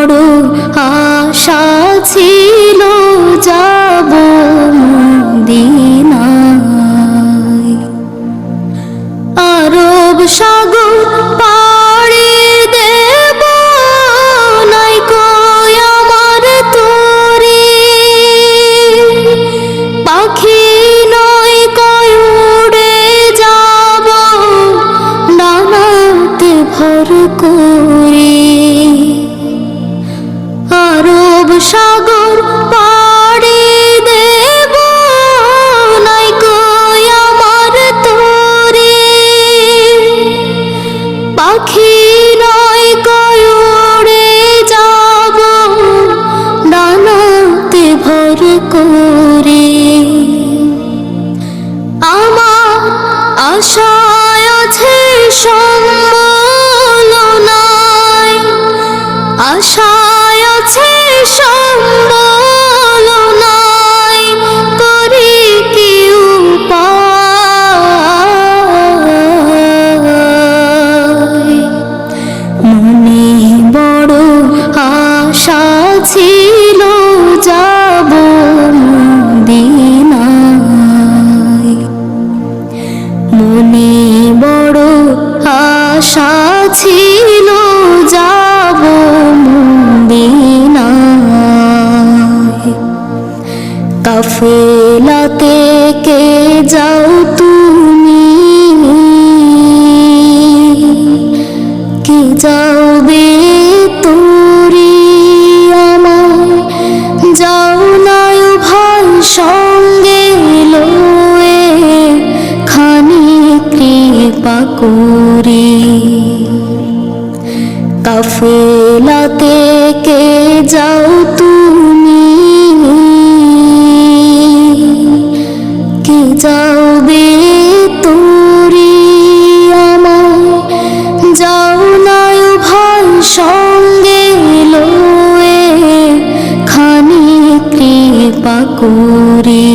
বড় আশা ছিল যাব মদিনায়। আরব সাগর পাড়ি দেব নাই কই আমার তরি, পাখি নয় কই উড়ে যাব ডানাতে ভর করে। আরব সাগর পাড়ি দেব নাই কই আমার তরি, পাখি নয় কই উড়ে যাব ডানাতে ভর করে। আমার আশায় আছে সম্বল নাই, আশায় আছে সম্বল নাই, করি কি উপায়। মনে বড় আশা ছিল যাব মদিনায়। মনে বড় আশা ছিল যাব মদিনায়। কাফেলাতে কে যাও তুমি, কে যাবে তোরি আমায়, যাও নাই ভাই সঙ্গে লয়ে খানি কৃপা করি। কাফেলাতে কে যাও তুমি, কে যাবে তোরি আমায়, যাও নাই ভাই সঙ্গে লয়ে খানি কৃপা করি।